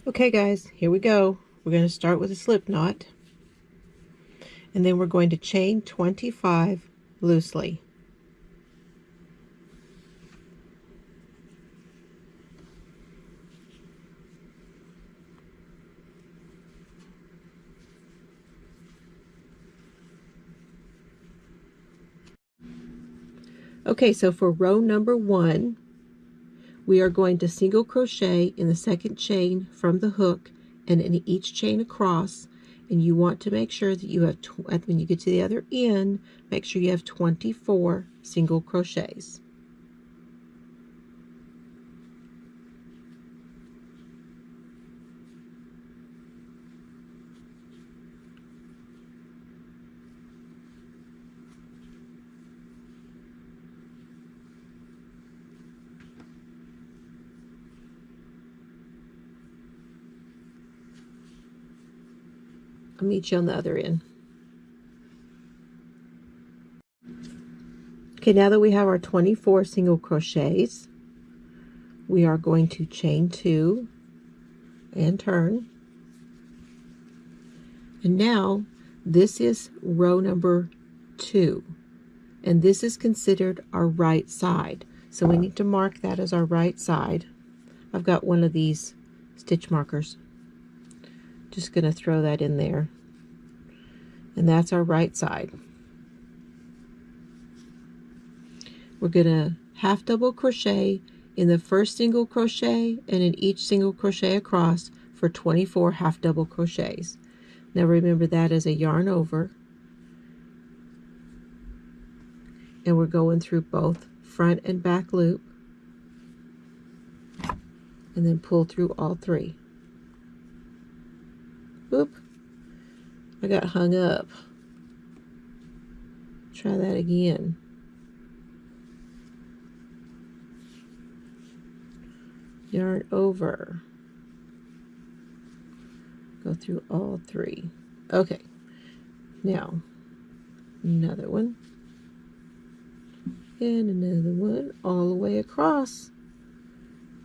Okay guys, here we go. We're going to start with a slip knot, and then we're going to chain 25 loosely. Okay, so for row number 1, we are going to single crochet in the second chain from the hook and in each chain across, and you want to make sure that you have, when you get to the other end, make sure you have 24 single crochets. I'll meet you on the other end. Okay, now that we have our 24 single crochets, we are going to chain 2 and turn. And now this is row number 2, and this is considered our right side. So we need to mark that as our right side. I've got one of these stitch markers. Just going to throw that in there. And that's our right side. We're going to half double crochet in the first single crochet and in each single crochet across for 24 half double crochets. Now remember, that is a yarn over, and we're going through both front and back loop, and then pull through all 3. Oop, I got hung up. Try that again. Yarn over, go through all 3. Okay, now another one and another one all the way across,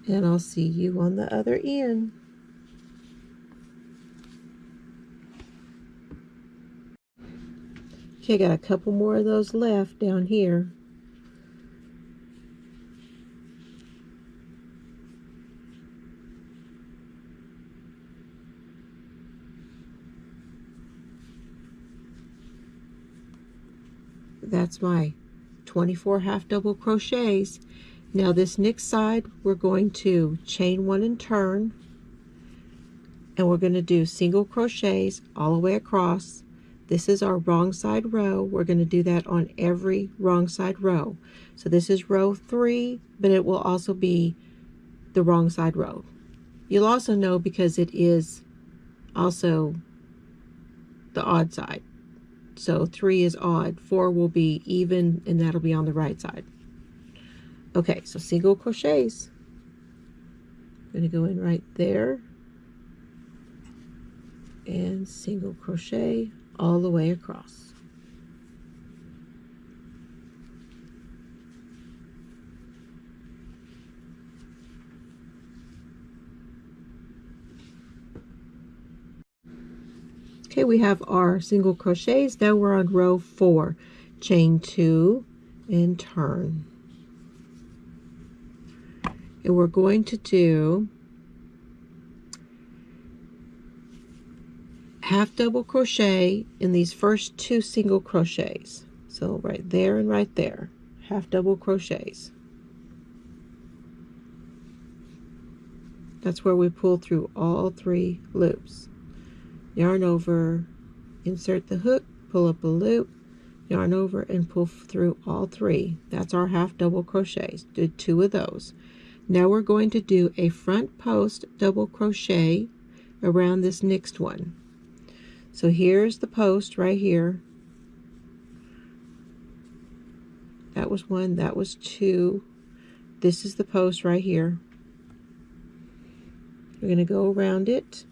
and I'll see you on the other end. Okay, I got a couple more of those left down here. That's my 24 half double crochets. Now this next side, we're going to chain 1 and turn, and we're going to do single crochets all the way across. This is our wrong side row. We're going to do that on every wrong side row. So this is row 3, but it will also be the wrong side row. You'll also know because it is also the odd side. So 3 is odd, 4 will be even, and that'll be on the right side. Okay, so single crochets. I'm going to go in right there and single crochet all the way across. Okay, we have our single crochets. Now we're on row 4. Chain 2 and turn. And we're going to do half double crochet in these first 2 single crochets. So right there and right there, half double crochets. That's where we pull through all 3 loops. Yarn over, insert the hook, pull up a loop, yarn over, and pull through all 3. That's our half double crochets. Did 2 of those. Now we're going to do a front post double crochet around this next one. So here's the post right here. That was 1, that was 2. this is the post right here. We're going to go around it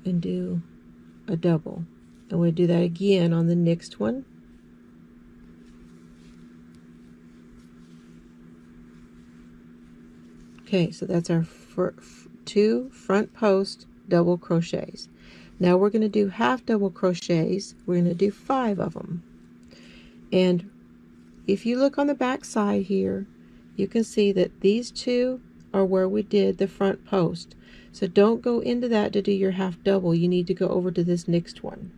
and do a double, and we'll do that again on the next one. Okay, so that's our 2 front post double crochets. Now we're going to do half double crochets. We're going to do 5 of them. And if you look on the back side here, you can see that these 2 are where we did the front post. So don't go into that to do your half double. You need to go over to this next one.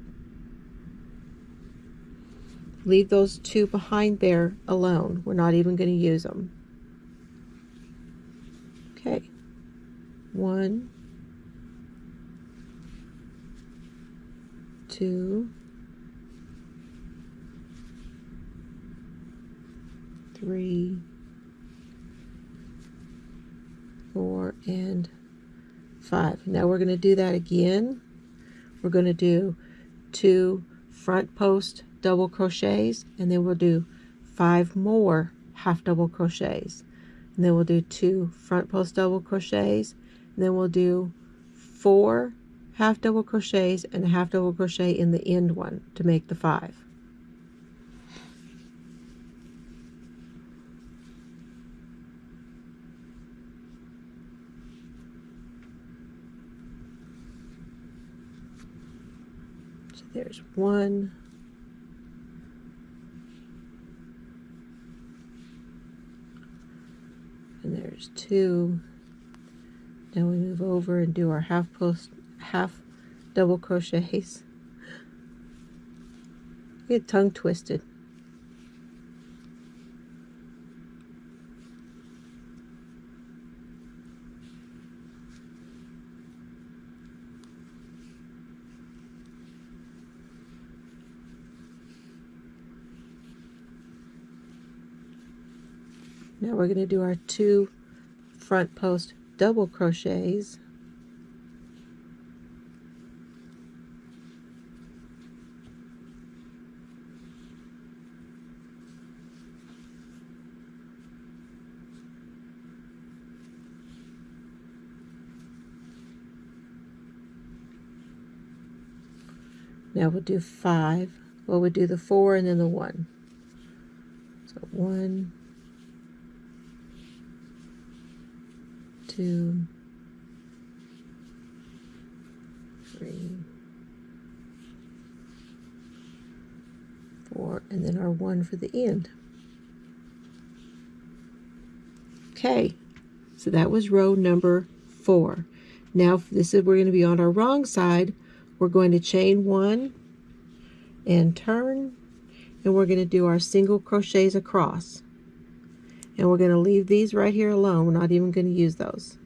Leave those 2 behind there alone. We're not even going to use them. Okay. 1, 2, 3, 4, and 5. Now we're going to do that again. We're going to do 2 front post double crochets, and then we'll do 5 more half double crochets, and then we'll do 2 front post double crochets, and then we'll do 4 half double crochets and a half double crochet in the end one to make the 5. So there's 1, and there's 2. Now we move over and do our half double crochets. Get tongue twisted. Now we're going to do our 2 front post double crochets. Now we'll do 5. Well, we'll do the 4 and then the 1. So 1, 2, 3, 4, and then our 1 for the end. Okay, so that was row number 4. Now this is, we're going to be on our wrong side. We're going to chain 1 and turn, and we're going to do our single crochets across. And we're going to leave these right here alone. We're not even going to use those.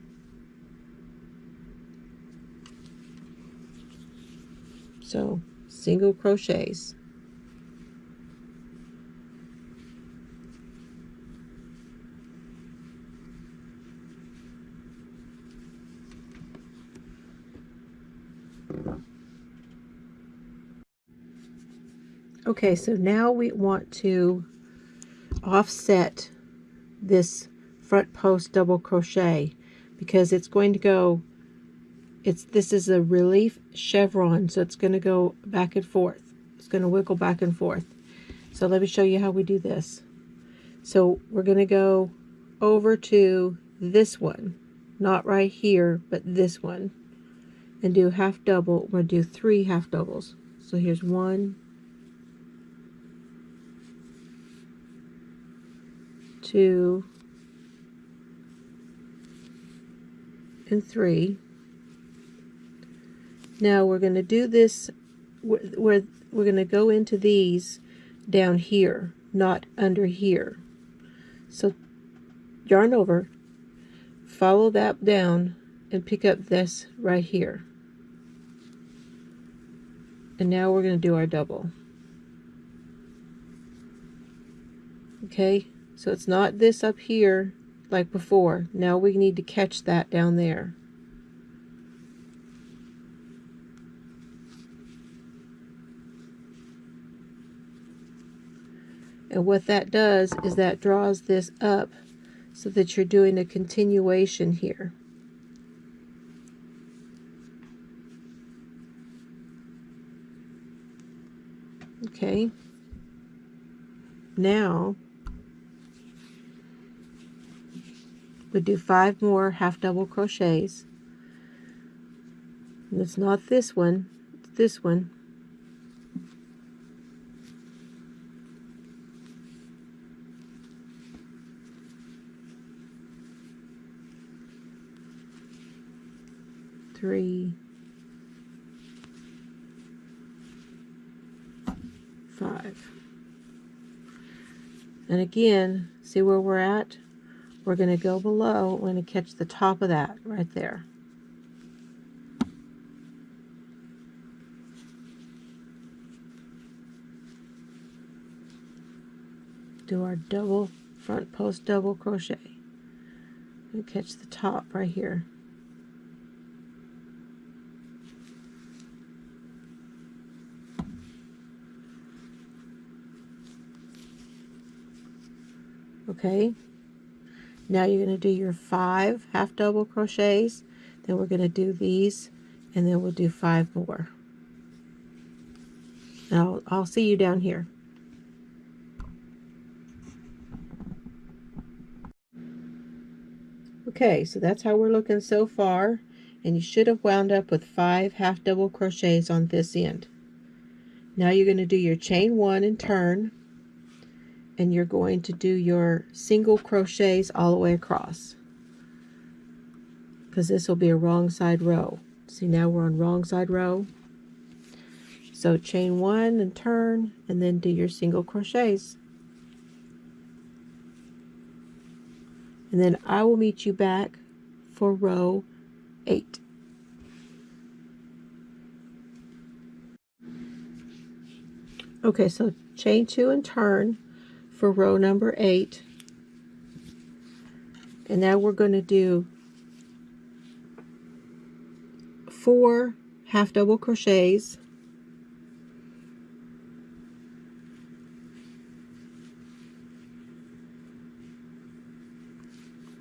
So single crochets. Okay, so now we want to offset this front post double crochet because it's going to go, this is a relief chevron, so it's going to go back and forth. It's going to wiggle back and forth. So let me show you how we do this. So we're going to go over to this one, not right here, but this one, and do half double. We're going to do 3 half doubles. So here's 1, 2, and 3. Now we're going to do this where we're going to go into these down here, not under here. So yarn over, follow that down, and pick up this right here. And now we're going to do our double. Okay, so it's not this up here like before. Now we need to catch that down there. And what that does is that draws this up so that you're doing a continuation here. Okay. Now we do 5 more half double crochets. And it's not this one, it's this one. Three, 5. And again, see where we're at? We're going to go below. We're going to catch the top of that right there. Do our double front post double crochet. And catch the top right here. Okay, now you're going to do your 5 half double crochets, then we're going to do these, and then we'll do 5 more. And I'll see you down here. Okay, so that's how we're looking so far, and you should have wound up with 5 half double crochets on this end. Now you're going to do your chain 1 and turn, and you're going to do your single crochets all the way across, because this will be a wrong side row. See, now we're on wrong side row. So chain 1 and turn, and then do your single crochets. And then I will meet you back for row 8. Okay, so chain 2 and turn for row number 8. And now we're going to do 4 half double crochets.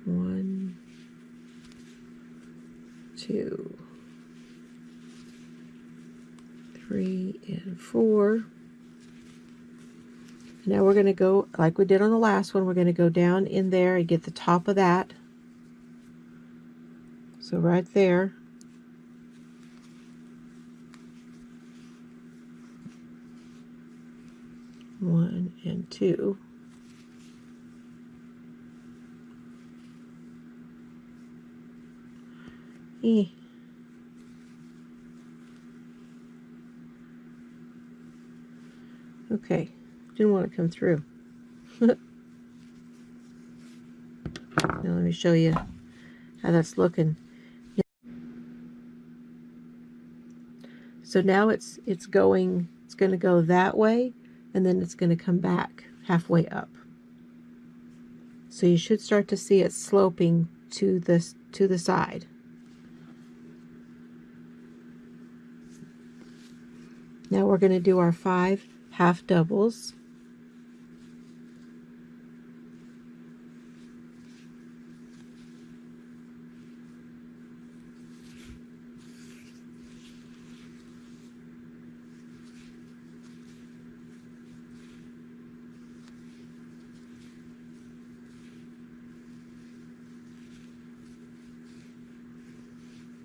One, 2, 3, and 4. Now we're going to go like we did on the last one. We're going to go down in there and get the top of that. So right there. One and 2. Okay, didn't want to come through. Now let me show you how that's looking. So now it's going to go that way, and then it's going to come back halfway up. So you should start to see it sloping to the side. Now we're going to do our 5 half doubles.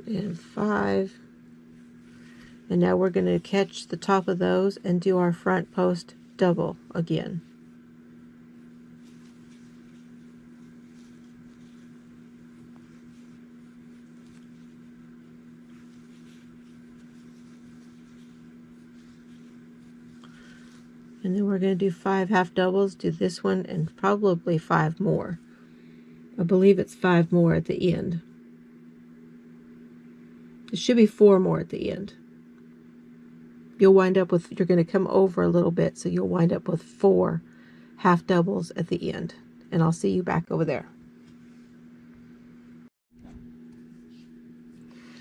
And 5. And now we're going to catch the top of those and do our front post double again. And then we're going to do 5 half doubles, do this one, and probably 5 more. I believe it's 5 more at the end. It should be 4 more at the end. You'll wind up with, you're going to come over a little bit, so you'll wind up with 4 half doubles at the end. And I'll see you back over there.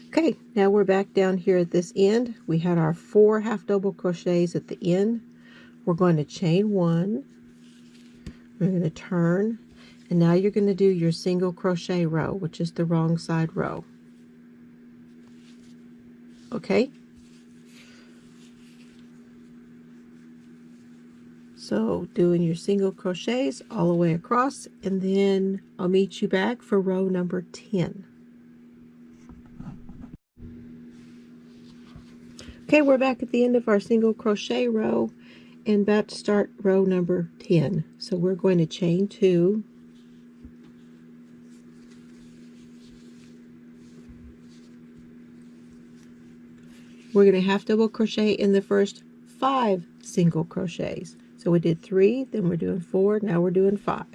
Okay, now we're back down here at this end. We had our 4 half double crochets at the end. We're going to chain 1, We're going to turn, and now you're going to do your single crochet row, which is the wrong side row. Okay? So doing your single crochets all the way across, and then I'll meet you back for row number 10. Okay, we're back at the end of our single crochet row and about to start row number 10. So we're going to chain 2. We're going to half double crochet in the first 5 single crochets. So we did 3, then we're doing 4, now we're doing 5.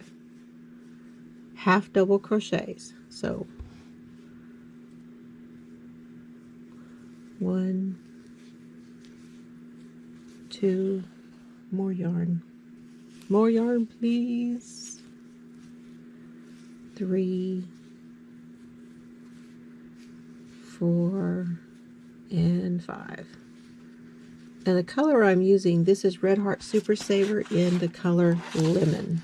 Half double crochets. So 1, 2, more yarn, please. 3, 4, and 5. And the color I'm using, this is Red Heart Super Saver in the color Lemon.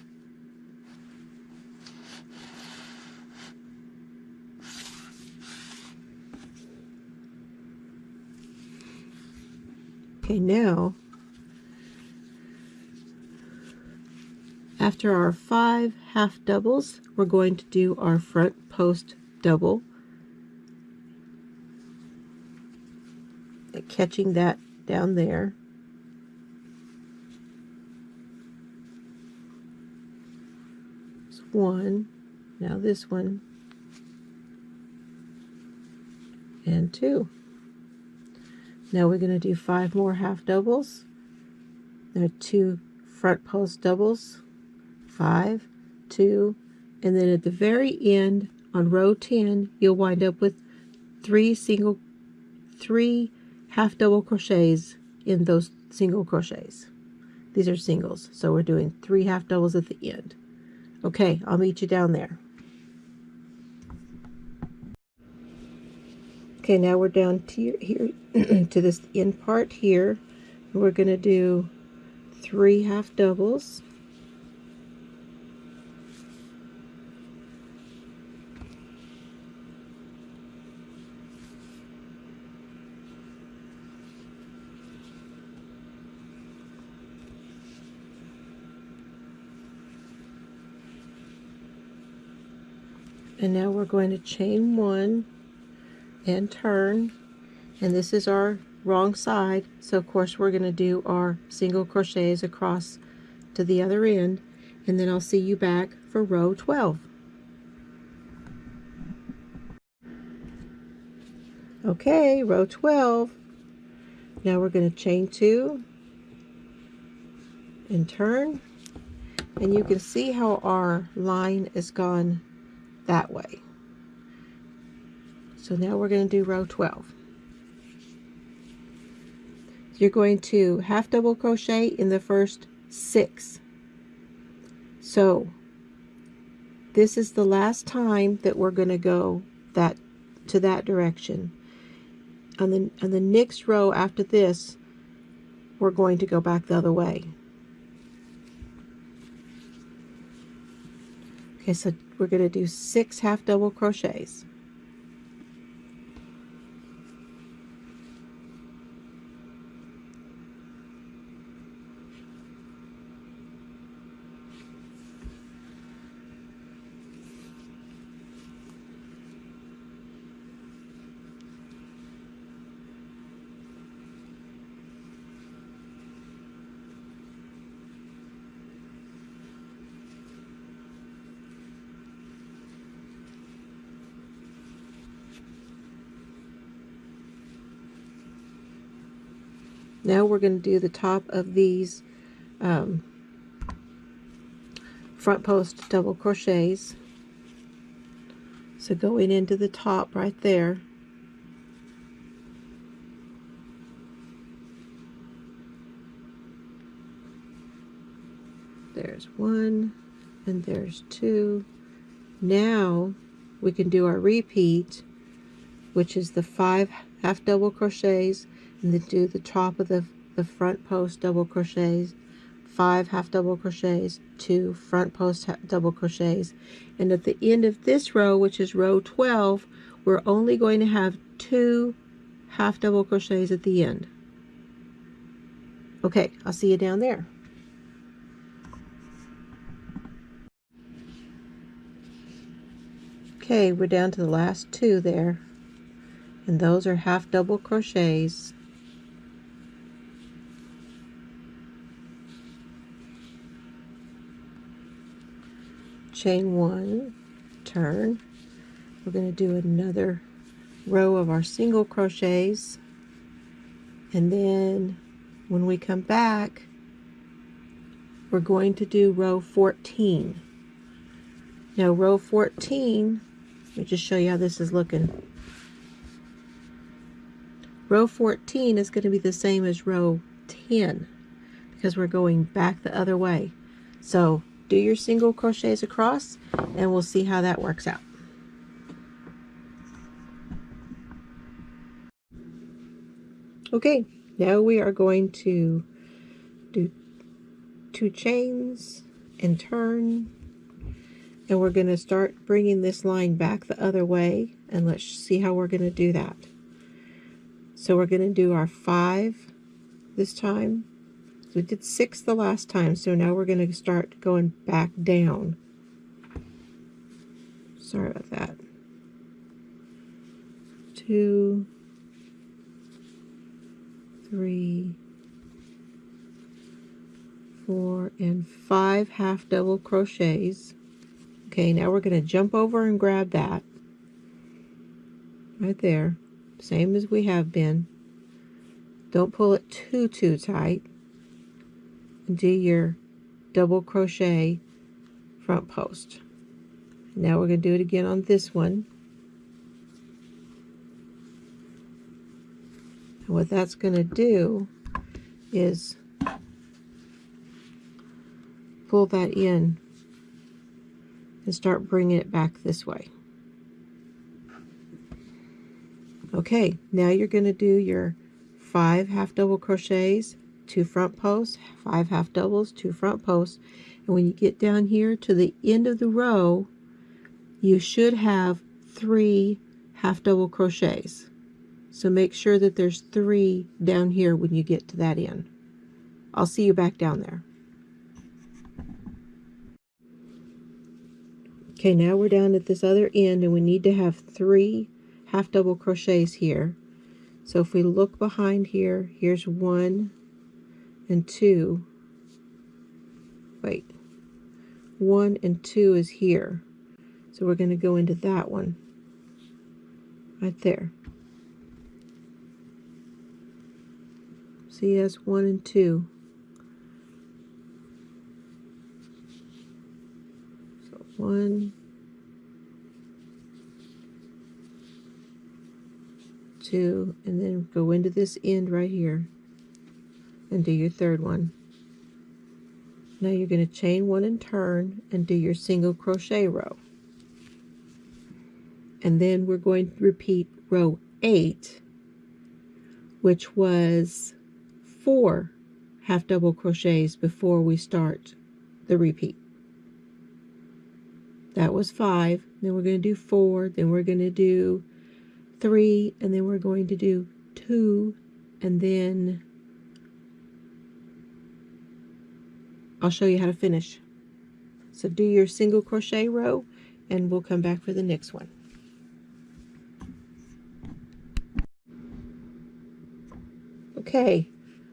Okay, now after our 5 half doubles, we're going to do our front post double, catching that down there. It's 1, now this one, and 2. Now we're going to do 5 more half doubles. There are 2 front post doubles, 5, 2, and then at the very end on row 10 you'll wind up with 3 half double crochets in those single crochets. These are singles, so we're doing 3 half doubles at the end. Okay, I'll meet you down there. Okay, now we're down to here to this end part here. We're going to do 3 half doubles. And now we're going to chain 1 and turn, and this is our wrong side, so of course we're going to do our single crochets across to the other end, and then I'll see you back for row 12. Okay, row 12. Now we're going to chain 2 and turn, and you can see how our line is gone that way. So now we're going to do row 12. You're going to half double crochet in the first 6. So this is the last time that we're going to go to that direction. On the next row after this, we're going to go back the other way. Okay, so we're going to do 6 half double crochets. Now we're going to do the top of these front post double crochets. So going into the top right there. There's 1 and there's 2. Now we can do our repeat, which is the 5 half double crochets, and then do the top of the front post double crochets, 5 half double crochets, 2 front post double crochets, and at the end of this row, which is row 12, we're only going to have 2 half double crochets at the end. Okay, I'll see you down there. Okay, we're down to the last 2 there, and those are half double crochets. Chain 1, turn. We're going to do another row of our single crochets, and then when we come back, we're going to do row 14. Now row 14, let me just show you how this is looking. Row 14 is going to be the same as row 10 because we're going back the other way. So do your single crochets across and we'll see how that works out. Okay, now we are going to do 2 chains and turn, and we're going to start bringing this line back the other way, and let's see how we're going to do that. So we're going to do our 5 this time. So we did 6 the last time, so now we're going to start going back down. Sorry about that. 2, 3, 4, and 5 half double crochets. Okay, now we're going to jump over and grab that right there, same as we have been. Don't pull it too tight, and do your double crochet front post. Now we're going to do it again on this one. And what that's going to do is pull that in and start bringing it back this way. Okay, now you're going to do your 5 half double crochets, 2 front posts, 5 half doubles, 2 front posts, and when you get down here to the end of the row, you should have 3 half double crochets. So make sure that there's 3 down here when you get to that end. I'll see you back down there. Okay, now we're down at this other end and we need to have 3 half double crochets here. So if we look behind here, here's 1 and 2. Wait, 1 and 2 is here. So we're going to go into that one right there. See, that's 1 and 2. So 1, 2, and then go into this end right here and do your third one. Now you're going to chain 1 and turn and do your single crochet row. And then we're going to repeat row 8, which was 4 half double crochets before we start the repeat. That was 5, then we're going to do 4, then we're going to do 3, and then we're going to do 2, and then I'll show you how to finish. So do your single crochet row and we'll come back for the next one. Okay,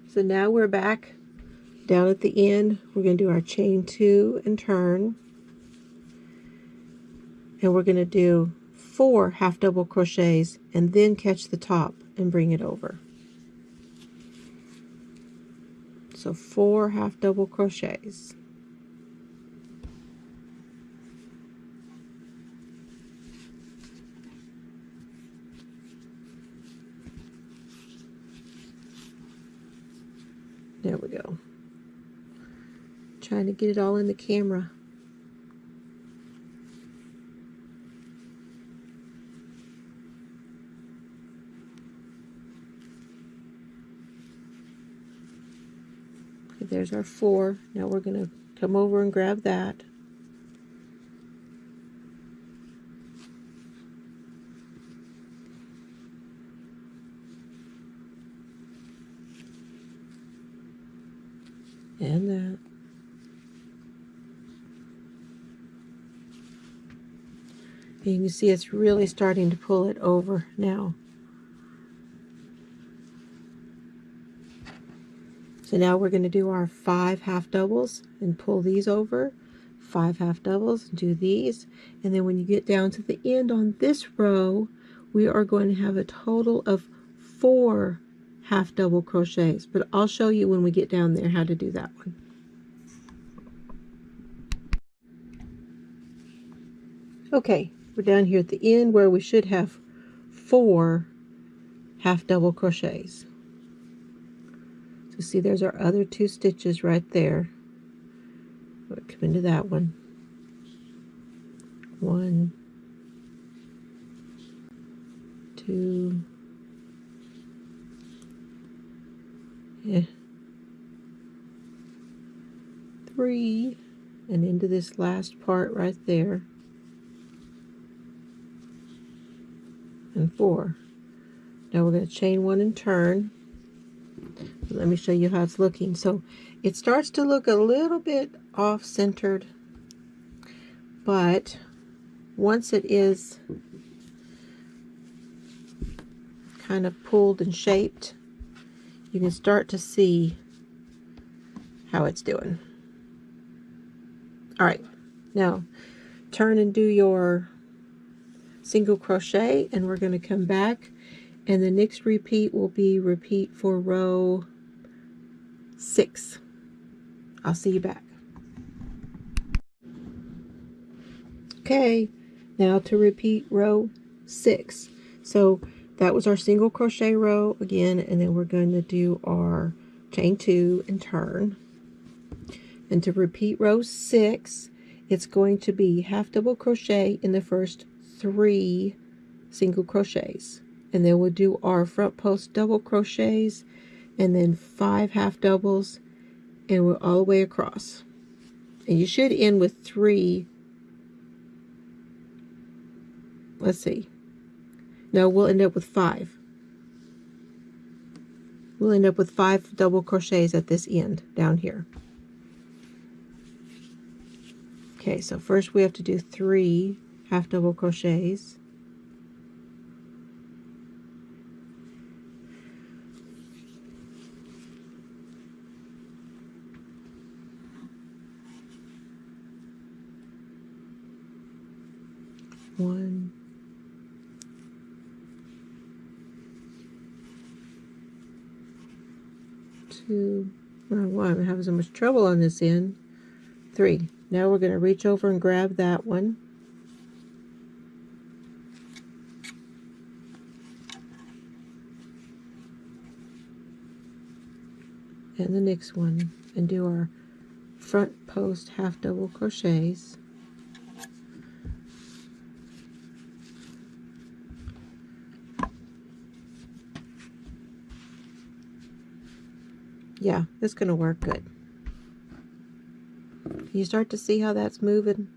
so now we're back down at the end. We're going to do our chain 2 and turn, and we're going to do 4 half double crochets and then catch the top and bring it over. So 4 half double crochets. There we go. Trying to get it all in the camera. there's our 4. Now we're going to come over and grab that. And that. And you can see it's really starting to pull it over now. So now we're going to do our 5 half doubles and pull these over. 5 half doubles, do these. And then when you get down to the end on this row, we are going to have a total of 4 half double crochets. But I'll show you when we get down there how to do that one. Okay, we're down here at the end where we should have 4 half double crochets. So see, there's our other 2 stitches right there. We'll come into that one. 1, 2, 3, and into this last part right there, and 4. Now we're going to chain 1 and turn. Let me show you how it's looking. So it starts to look a little bit off-centered, but once it is kind of pulled and shaped, you can start to see how it's doing. All right, now turn and do your single crochet, and we're going to come back, and the next repeat will be repeat for row 6. I'll see you back. Okay, now to repeat row 6. So that was our single crochet row again, and then we're going to do our chain 2 and turn. And to repeat row 6, it's going to be half double crochet in the first 3 single crochets, and then we'll do our front post double crochets, and then 5 half doubles, and we're all the way across. And you should end with 3. Let's see. No, we'll end up with 5. We'll end up with 5 double crochets at this end down here. Okay, so first we have to do 3 half double crochets. One, 2, oh, wow, I'm having so much trouble on this end. 3. Now we're going to reach over and grab that one. And the next one, and do our front post half double crochets. Yeah, it's going to work good. Can you start to see how that's moving?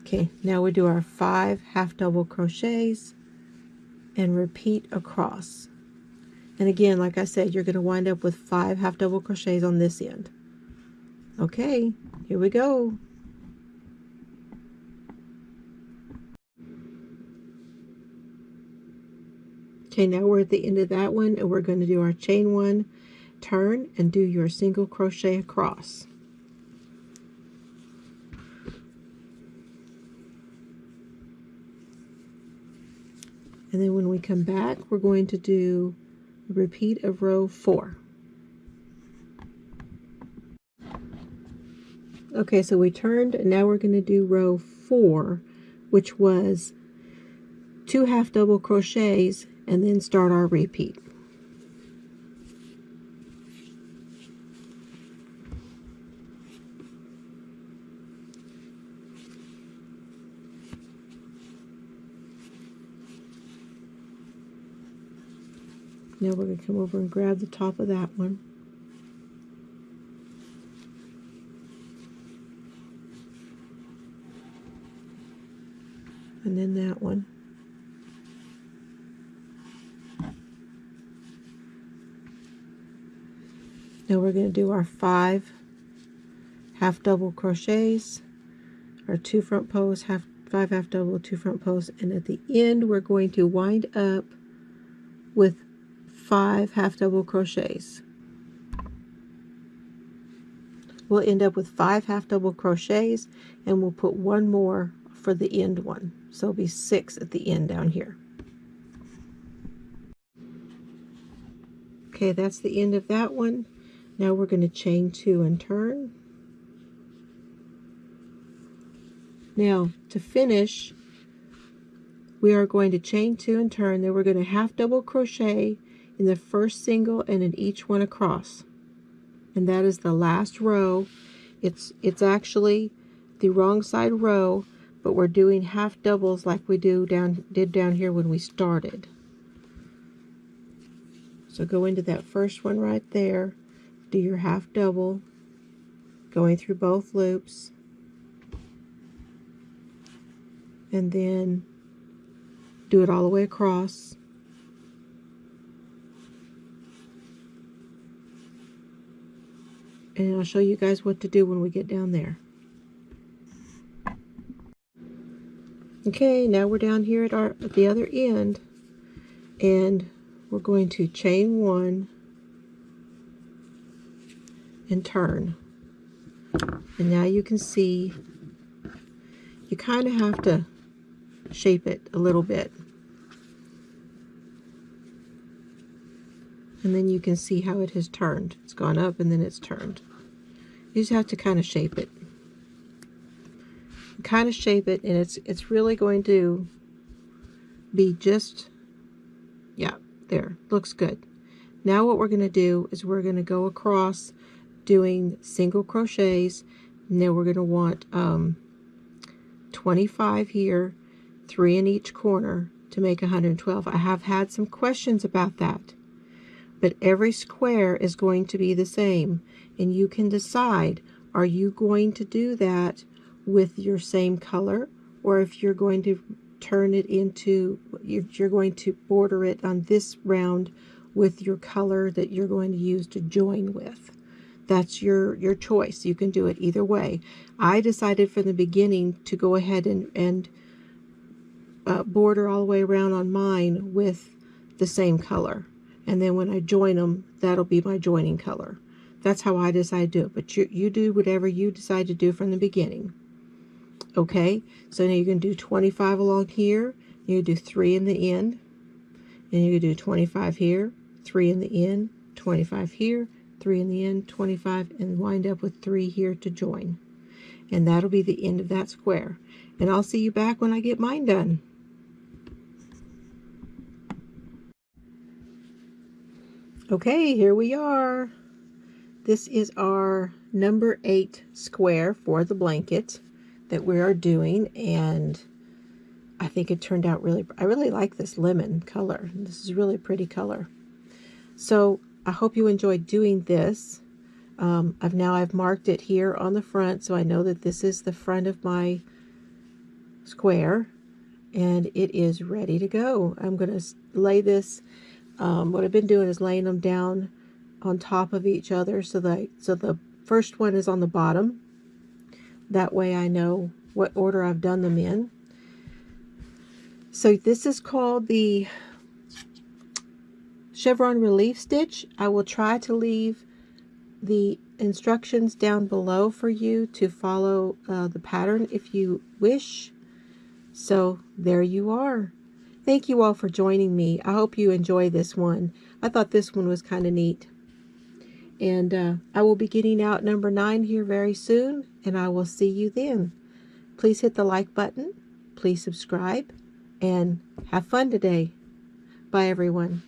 Okay, now we do our 5 half double crochets and repeat across. And again, like I said, you're going to wind up with 5 half double crochets on this end. Okay, here we go. Okay, now we're at the end of that one, and we're going to do our chain 1, turn, and do your single crochet across. And then when we come back, we're going to do a repeat of row 4. Okay, so we turned, and now we're going to do row 4, which was 2 half double crochets, and then start our repeat. Now we're going to come over and grab the top of that one. and then that one. Now we're going to do our 5 half double crochets, our 2 front posts, 5 half double, 2 front posts, and at the end we're going to wind up with 5 half double crochets. We'll end up with 5 half double crochets, and we'll put one more for the end one. So it'll be 6 at the end down here. Okay, that's the end of that one. Now we're going to chain 2 and turn. Now to finish, we are going to chain 2 and turn. Then we're going to half double crochet in the first single and in each one across. And that is the last row. It's actually the wrong side row, but we're doing half doubles like we did down here when we started. So go into that first one right there, do your half double, going through both loops, and then do it all the way across. And I'll show you guys what to do when we get down there. Okay, now we're down here at the other end, and we're going to chain 1 and turn. And now you can see you kind of have to shape it a little bit. And then you can see how it has turned. It's gone up and then it's turned. You just have to kind of shape it. Kind of shape it, and it's really going to be just, yeah, there, looks good. Now what we're going to do is we're going to go across doing single crochets, and then we're going to want 25 here, 3 in each corner to make 112. I have had some questions about that, but every square is going to be the same, and you can decide, are you going to do that with your same color, or if you're going to turn it into, you're going to border it on this round with your color that you're going to use to join with. That's your choice. You can do it either way. I decided from the beginning to go ahead and border all the way around on mine with the same color, and then when I join them, that'll be my joining color. That's how I decide to do it, but you do whatever you decide to do from the beginning. Okay, so now you can do 25 along here, you do 3 in the end, and you can do 25 here, 3 in the end, 25 here, 3 in the end, 25, and wind up with 3 here to join. And that'll be the end of that square. And I'll see you back when I get mine done. Okay, here we are. This is our number 8 square for the blanket that we are doing, and I think it turned out I really like this lemon color. This is really pretty color. So I hope you enjoyed doing this. I've marked it here on the front, so I know that this is the front of my square, and it is ready to go. I'm going to lay this, what I've been doing is laying them down on top of each other, so the first one is on the bottom. That way I know what order I've done them in. So this is called the Chevron relief stitch. I will try to leave the instructions down below for you to follow the pattern if you wish. So there you are. Thank you all for joining me. I hope you enjoy this one. I thought this one was kind of neat. And I will be getting out number 9 here very soon, and I will see you then. Please hit the like button, please subscribe, and have fun today. Bye everyone.